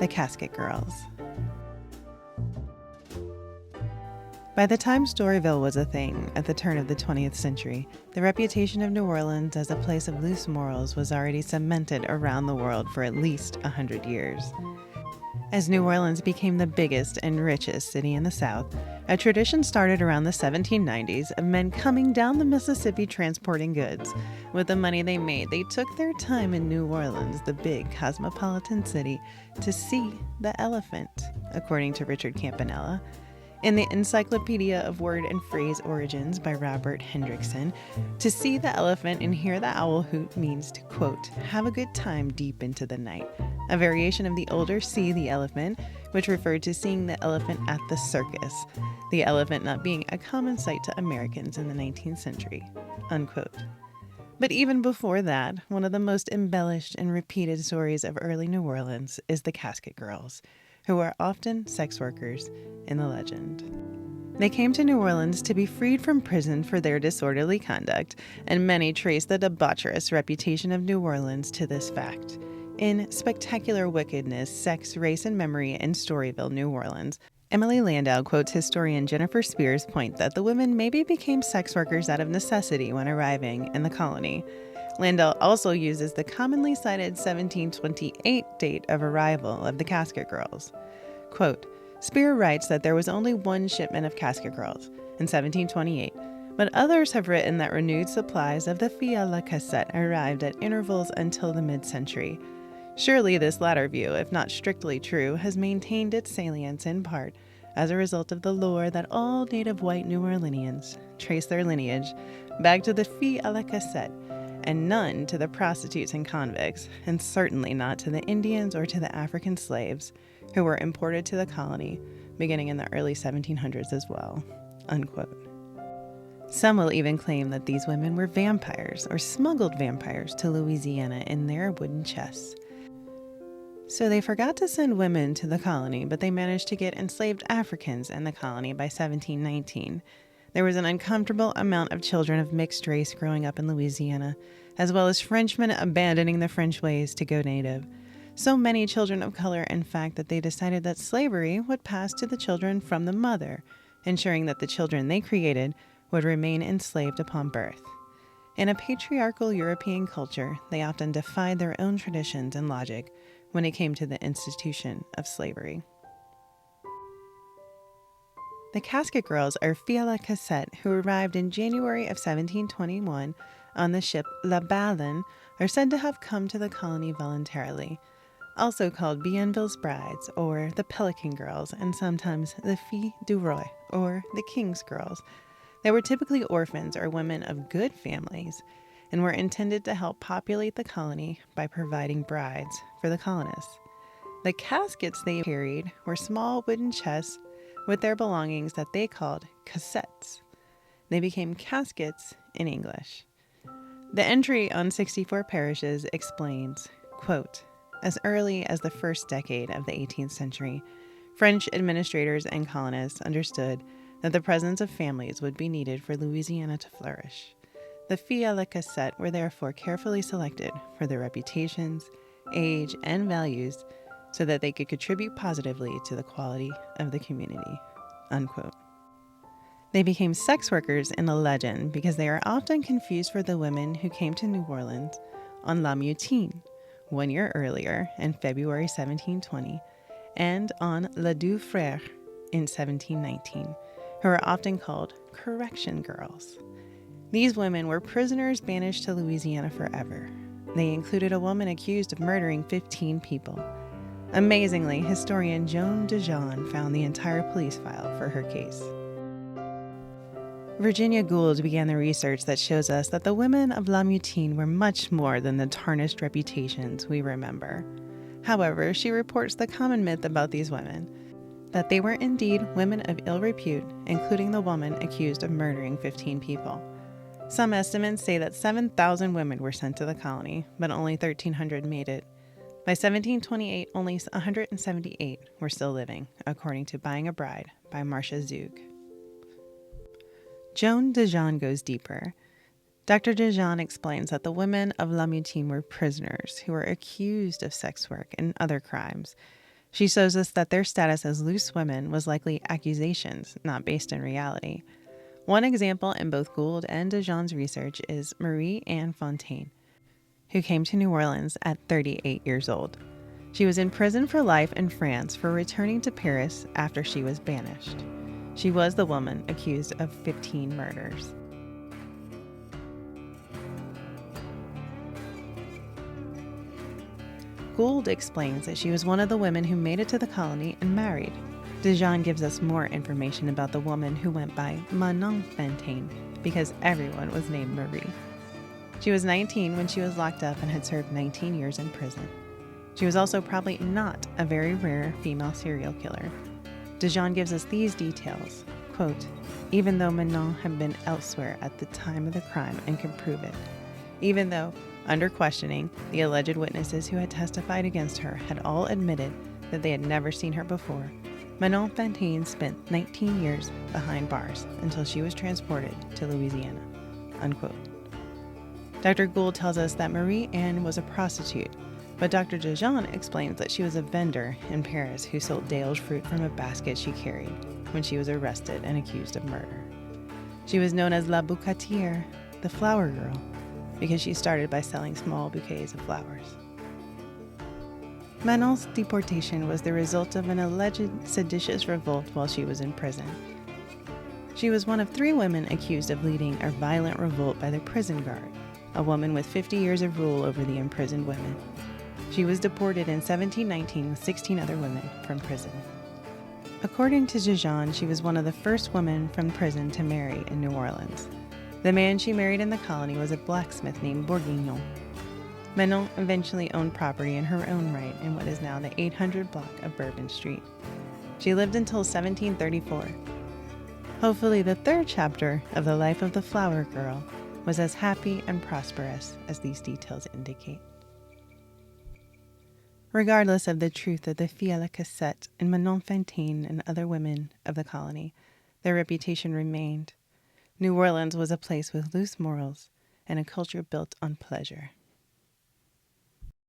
the Casket Girls. By the time Storyville was a thing at the turn of the 20th century, the reputation of New Orleans as a place of loose morals was already cemented around the world for at least 100 years. As New Orleans became the biggest and richest city in the South, a tradition started around the 1790s of men coming down the Mississippi transporting goods. With the money they made, they took their time in New Orleans, the big cosmopolitan city, to see the elephant, according to Richard Campanella. In the Encyclopedia of Word and Phrase Origins by Robert Hendrickson, to see the elephant and hear the owl hoot means to, quote, have a good time deep into the night, a variation of the older see the elephant, which referred to seeing the elephant at the circus, the elephant not being a common sight to Americans in the 19th century, unquote. But even before that, one of the most embellished and repeated stories of early New Orleans is the Casket Girls, who are often sex workers in the legend. They came to New Orleans to be freed from prison for their disorderly conduct, and many trace the debaucherous reputation of New Orleans to this fact. In Spectacular Wickedness, Sex, Race, and Memory in Storyville, New Orleans, Emily Landau quotes historian Jennifer Spears' point that the women maybe became sex workers out of necessity when arriving in the colony. Landau also uses the commonly cited 1728 date of arrival of the Casket Girls. Quote, Spear writes that there was only one shipment of Casket Girls in 1728, but others have written that renewed supplies of the filles à la cassette arrived at intervals until the mid-century. Surely this latter view, if not strictly true, has maintained its salience in part as a result of the lore that all native white New Orleanians trace their lineage back to the filles à la cassette, and none to the prostitutes and convicts, and certainly not to the Indians or to the African slaves who were imported to the colony beginning in the early 1700s as well, unquote. Some will even claim that these women were vampires or smuggled vampires to Louisiana in their wooden chests. So they forgot to send women to the colony, but they managed to get enslaved Africans in the colony by 1719. There was an uncomfortable amount of children of mixed race growing up in Louisiana, as well as Frenchmen abandoning the French ways to go native. So many children of color, in fact, that they decided that slavery would pass to the children from the mother, ensuring that the children they created would remain enslaved upon birth. In a patriarchal European culture, they often defied their own traditions and logic when it came to the institution of slavery. The Casket Girls are filles à la cassette who arrived in January of 1721 on the ship La Baleine, are said to have come to the colony voluntarily, also called Bienville's Brides, or the Pelican Girls, and sometimes the Filles du Roi, or the King's Girls. They were typically orphans or women of good families, and were intended to help populate the colony by providing brides for the colonists. The caskets they carried were small wooden chests with their belongings that they called cassettes. They became caskets in English. The entry on 64 parishes explains, quote, as early as the first decade of the 18th century, French administrators and colonists understood that the presence of families would be needed for Louisiana to flourish. The filles à la cassette were therefore carefully selected for their reputations, age, and values so that they could contribute positively to the quality of the community, unquote. They became sex workers in the legend because they are often confused for the women who came to New Orleans on La Mutine 1 year earlier in February 1720, and on Les Deux Frères in 1719, who are often called correction girls. These women were prisoners banished to Louisiana forever. They included a woman accused of murdering 15 people. Amazingly, historian Joan DeJean found the entire police file for her case. Virginia Gould began the research that shows us that the women of La Mutine were much more than the tarnished reputations we remember. However, she reports the common myth about these women, that they were indeed women of ill repute, including the woman accused of murdering 15 people. Some estimates say that 7,000 women were sent to the colony, but only 1,300 made it. By 1728, only 178 were still living, according to Buying a Bride by Marcia Zug. Joan DeJean goes deeper. Dr. DeJean explains that the women of La Mutine were prisoners who were accused of sex work and other crimes. She shows us that their status as loose women was likely accusations, not based in reality. One example in both Gould and DeJean's research is Manon Fontaine, who came to New Orleans at 38 years old. She was in prison for life in France for returning to Paris after she was banished. She was the woman accused of 15 murders. Gould explains that she was one of the women who made it to the colony and married. DeJean gives us more information about the woman who went by Manon Fontaine because everyone was named Marie. She was 19 when she was locked up and had served 19 years in prison. She was also probably not a very rare female serial killer. DeJean gives us these details. Quote, even though Manon had been elsewhere at the time of the crime and could prove it, even though, under questioning, the alleged witnesses who had testified against her had all admitted that they had never seen her before, Manon Fontaine spent 19 years behind bars until she was transported to Louisiana. Unquote. Dr. Gould tells us that Marie-Anne was a prostitute, but Dr. DeJean explains that she was a vendor in Paris who sold Dale's fruit from a basket she carried when she was arrested and accused of murder. She was known as La Bouquetière, the flower girl, because she started by selling small bouquets of flowers. Manon's deportation was the result of an alleged seditious revolt while she was in prison. She was one of 3 women accused of leading a violent revolt by the prison guard, a woman with 50 years of rule over the imprisoned women. She was deported in 1719 with 16 other women from prison. According to DeJean, she was one of the first women from prison to marry in New Orleans. The man she married in the colony was a blacksmith named Bourguignon. Manon eventually owned property in her own right in what is now the 800 block of Bourbon Street. She lived until 1734. Hopefully the 3rd chapter of the life of the flower girl was as happy and prosperous as these details indicate. Regardless of the truth of the fille à la cassette and Manon Fontaine and other women of the colony, their reputation remained. New Orleans was a place with loose morals and a culture built on pleasure.